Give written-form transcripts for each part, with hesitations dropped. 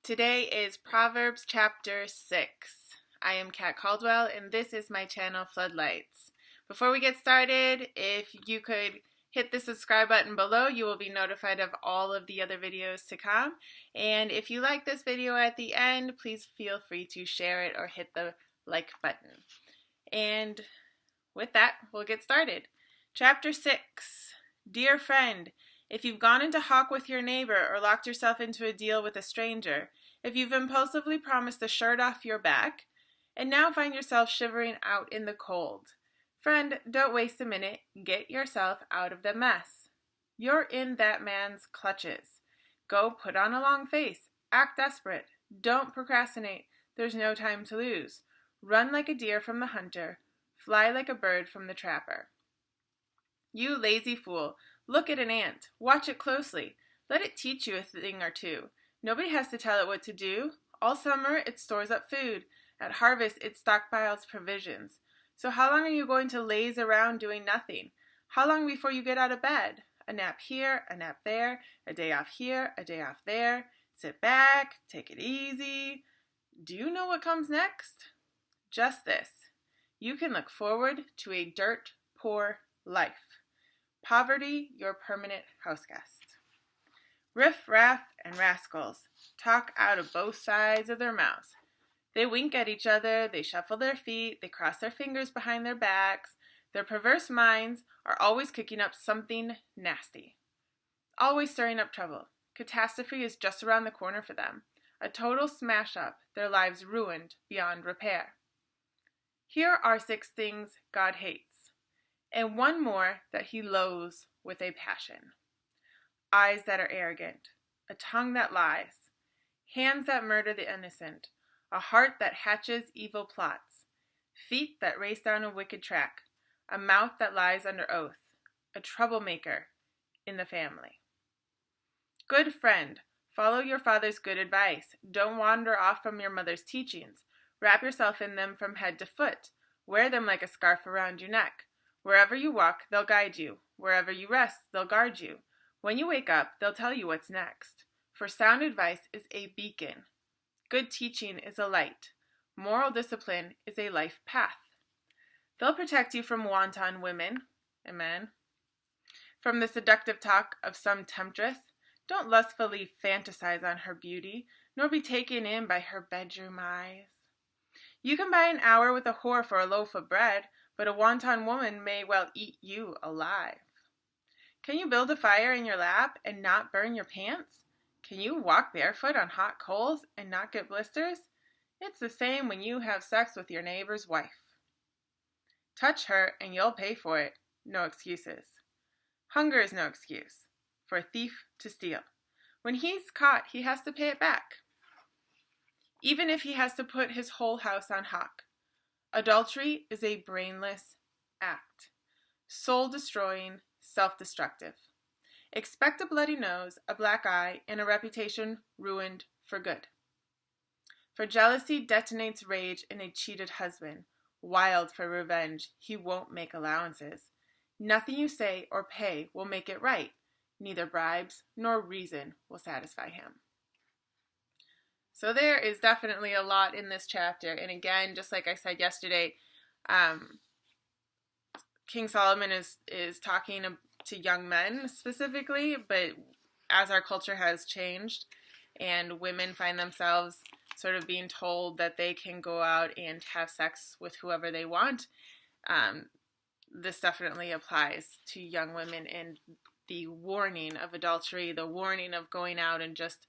Today is Proverbs chapter 6. I am Kat Caldwell and this is my channel Floodlights. Before we get started, if you could hit the subscribe button below, you will be notified of all of the other videos to come. And if you like this video at the end, please feel free to share it or hit the like button. And with that, we'll get started. Chapter 6. Dear friend, if you've gone into hawk with your neighbor or locked yourself into a deal with a stranger, if you've impulsively promised the shirt off your back, and now find yourself shivering out in the cold, friend, don't waste a minute. Get yourself out of the mess. You're in that man's clutches. Go put on a long face. Act desperate. Don't procrastinate. There's no time to lose. Run like a deer from the hunter. Fly like a bird from the trapper. You lazy fool. Look at an ant. Watch it closely. Let it teach you a thing or two. Nobody has to tell it what to do. All summer, it stores up food. At harvest, it stockpiles provisions. So how long are you going to laze around doing nothing? How long before you get out of bed? A nap here, a nap there, a day off here, a day off there. Sit back, take it easy. Do you know what comes next? Just this. You can look forward to a dirt poor life. Poverty, your permanent houseguest. Riff-raff and rascals talk out of both sides of their mouths. They wink at each other, they shuffle their feet, they cross their fingers behind their backs. Their perverse minds are always cooking up something nasty. Always stirring up trouble. Catastrophe is just around the corner for them. A total smash-up, their lives ruined beyond repair. Here are 6 things God hates, and one more that he loathes with a passion. Eyes that are arrogant, a tongue that lies, hands that murder the innocent, a heart that hatches evil plots, feet that race down a wicked track, a mouth that lies under oath, a troublemaker in the family. Good friend, follow your father's good advice. Don't wander off from your mother's teachings. Wrap yourself in them from head to foot. Wear them like a scarf around your neck. Wherever you walk, they'll guide you. Wherever you rest, they'll guard you. When you wake up, they'll tell you what's next. For sound advice is a beacon. Good teaching is a light. Moral discipline is a life path. They'll protect you from wanton women. Amen. From the seductive talk of some temptress. Don't lustfully fantasize on her beauty, nor be taken in by her bedroom eyes. You can buy an hour with a whore for a loaf of bread, but a wanton woman may well eat you alive. Can you build a fire in your lap and not burn your pants? Can you walk barefoot on hot coals and not get blisters? It's the same when you have sex with your neighbor's wife. Touch her and you'll pay for it. No excuses. Hunger is no excuse for a thief to steal. When he's caught, he has to pay it back, even if he has to put his whole house on hawk. Adultery is a brainless act, soul-destroying, self-destructive. Expect a bloody nose, a black eye, and a reputation ruined for good. For jealousy detonates rage in a cheated husband. Wild for revenge, he won't make allowances. Nothing you say or pay will make it right. Neither bribes nor reason will satisfy him. So there is definitely a lot in this chapter. And again, just like I said yesterday, King Solomon is talking to young men specifically, but as our culture has changed and women find themselves sort of being told that they can go out and have sex with whoever they want, this definitely applies to young women, and the warning of adultery, the warning of going out and just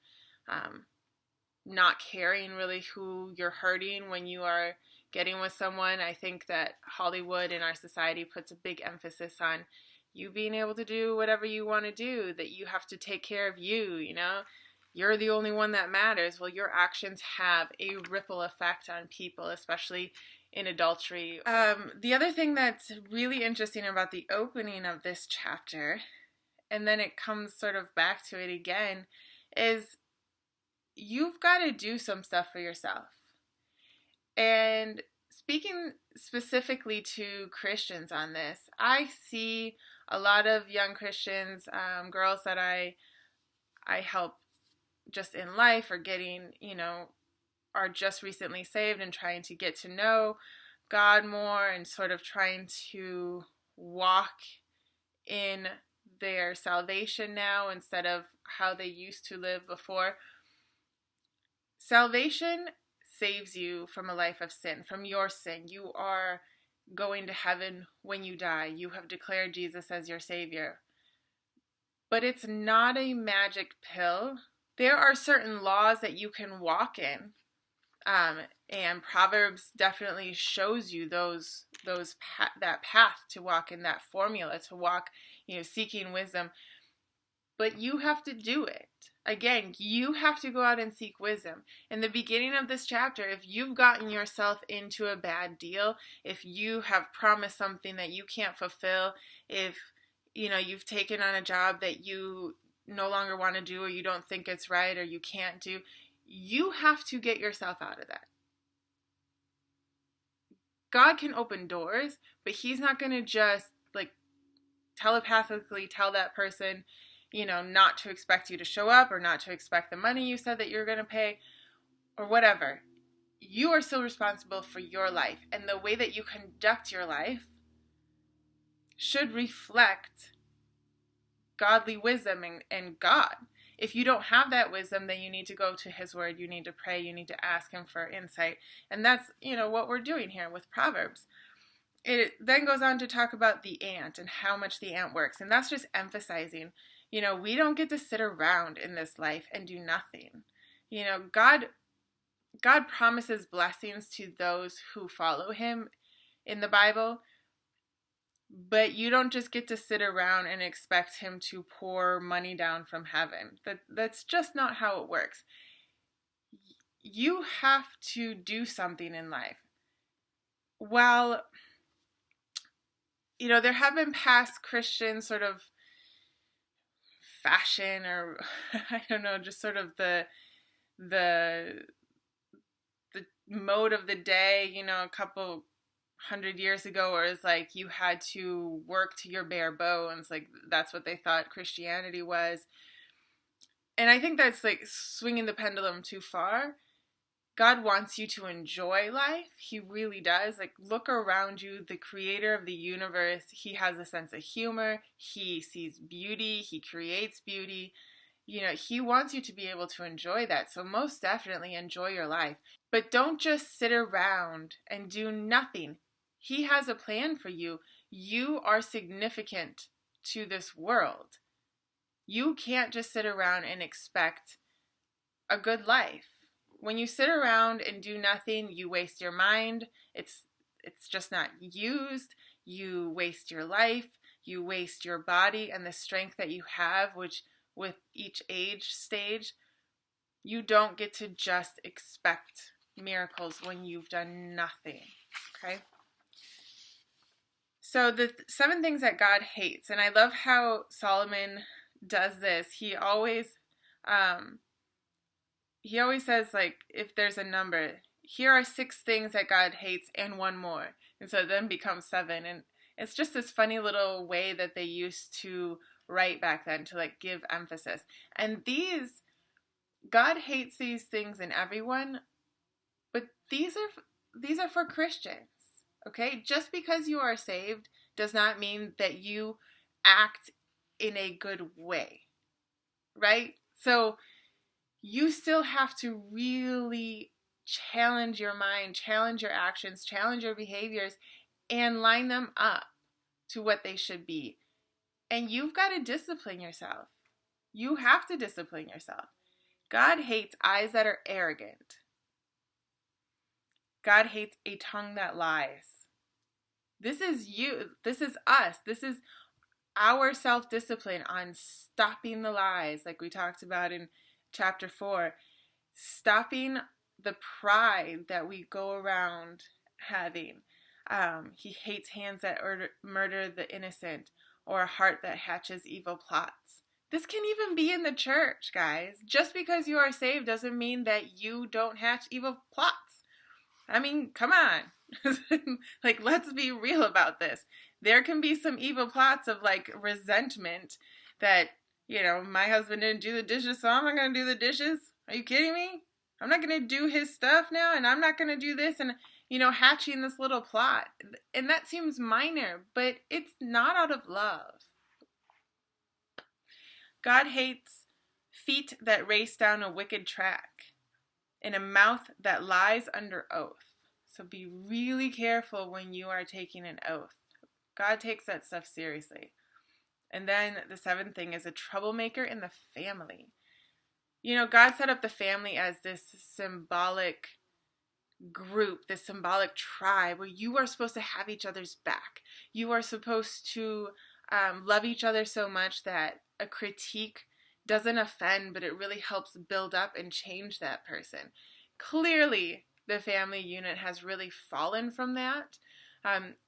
not caring really who you're hurting when you are getting with someone. I think that Hollywood and our society puts a big emphasis on you being able to do whatever you want to do, that you have to take care of you, you know. You're the only one that matters. Well, your actions have a ripple effect on people, especially in adultery. The other thing that's really interesting about the opening of this chapter, and then it comes sort of back to it again, is you've got to do some stuff for yourself. And speaking specifically to Christians on this, I see a lot of young Christians, girls that I help just in life, or getting, are just recently saved and trying to get to know God more and sort of trying to walk in their salvation now instead of how they used to live before. Salvation saves you from a life of sin, from your sin. You are going to heaven when you die. You have declared Jesus as your Savior. But it's not a magic pill. There are certain laws that you can walk in. And Proverbs definitely shows you that path to walk in, that formula to walk, seeking wisdom. But you have to do it. Again, you have to go out and seek wisdom. In the beginning of this chapter, if you've gotten yourself into a bad deal, if you have promised something that you can't fulfill, if you've taken on a job that you no longer want to do, or you don't think it's right, or you can't do, you have to get yourself out of that. God can open doors, but he's not going to just telepathically tell that person, not to expect you to show up, or not to expect the money you said that you're going to pay, or whatever. You are still responsible for your life, and the way that you conduct your life should reflect godly wisdom and God. If you don't have that wisdom, then you need to go to his word. You need to pray. You need to ask him for insight. And that's, what we're doing here with Proverbs. It then goes on to talk about the ant and how much the ant works. And that's just emphasizing, we don't get to sit around in this life and do nothing. God promises blessings to those who follow him in the Bible. But you don't just get to sit around and expect him to pour money down from heaven. That's just not how it works. You have to do something in life. While, there have been past Christian sort of fashion, or I don't know, just sort of the mode of the day, a couple 100 years ago, where it's like you had to work to your bare bones, that's what they thought Christianity was. And I think that's swinging the pendulum too far. God wants you to enjoy life. He really does. Look around you. The creator of the universe, he has a sense of humor. He sees beauty. He creates beauty. He wants you to be able to enjoy that. So most definitely enjoy your life. But don't just sit around and do nothing. He has a plan for you. You are significant to this world. You can't just sit around and expect a good life. When you sit around and do nothing, you waste your mind. It's just not used. You waste your life. You waste your body and the strength that you have, which with each age stage, you don't get to just expect miracles when you've done nothing. Okay? So the 7 things that God hates, and I love how Solomon does this. He always says, if there's a number, here are 6 things that God hates and 1 more. And so it then becomes 7. And it's just this funny little way that they used to write back then to give emphasis. And God hates these things in everyone, but these are for Christians. Okay? Just because you are saved does not mean that you act in a good way. Right? So you still have to really challenge your mind, challenge your actions, challenge your behaviors, and line them up to what they should be. And you've got to discipline yourself. You have to discipline yourself. God hates eyes that are arrogant. God hates a tongue that lies. This is you. This is us. This is our self-discipline on stopping the lies, like we talked about in chapter 4. Stopping the pride that we go around having. He hates hands that murder the innocent, or a heart that hatches evil plots. This can even be in the church, guys. Just because you are saved doesn't mean that you don't hatch evil plots. I mean, come on. Let's be real about this. There can be some evil plots of resentment that, My husband didn't do the dishes, so I'm not going to do the dishes. Are you kidding me? I'm not going to do his stuff now, and I'm not going to do this, and, hatching this little plot. And that seems minor, but it's not out of love. God hates feet that race down a wicked track and a mouth that lies under oath. So be really careful when you are taking an oath. God takes that stuff seriously. And then the seventh thing is a troublemaker in the family. God set up the family as this symbolic group, this symbolic tribe where you are supposed to have each other's back. You are supposed to love each other so much that a critique doesn't offend, but it really helps build up and change that person. Clearly, the family unit has really fallen from that.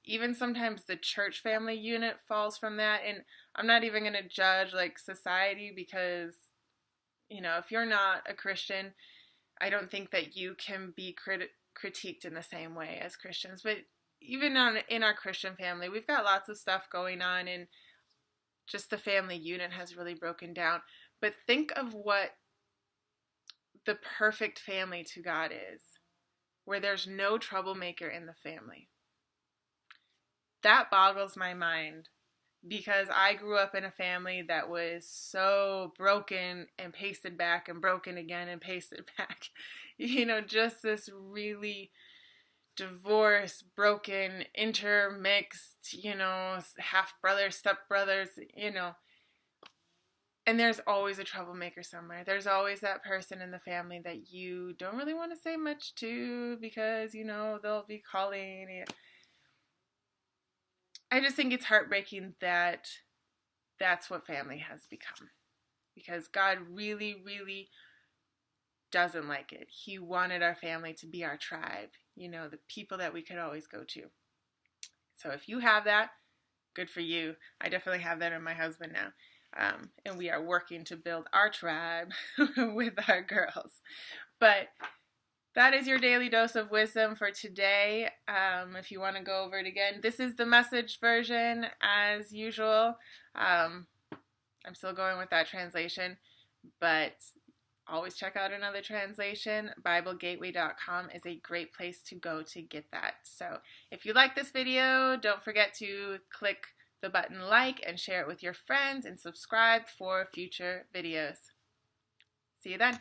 Even sometimes the church family unit falls from that. And I'm not even going to judge society because, if you're not a Christian, I don't think that you can be critiqued in the same way as Christians. But even in our Christian family, we've got lots of stuff going on, and just the family unit has really broken down. But think of what the perfect family to God is, where there's no troublemaker in the family. That boggles my mind because I grew up in a family that was so broken and pasted back and broken again and pasted back. Just this really divorced, broken, intermixed, half brothers, step brothers, And there's always a troublemaker somewhere. There's always that person in the family that you don't really want to say much to because, they'll be calling you. I just think it's heartbreaking that that's what family has become. Because God really, really doesn't like it. He wanted our family to be our tribe, the people that we could always go to. So if you have that, good for you. I definitely have that in my husband now. And we are working to build our tribe with our girls. But that is your daily dose of wisdom for today. If you want to go over it again, this is the Message version as usual. I'm still going with that translation, but always check out another translation. BibleGateway.com is a great place to go to get that. So if you like this video, don't forget to click the button like and share it with your friends and subscribe for future videos. See you then.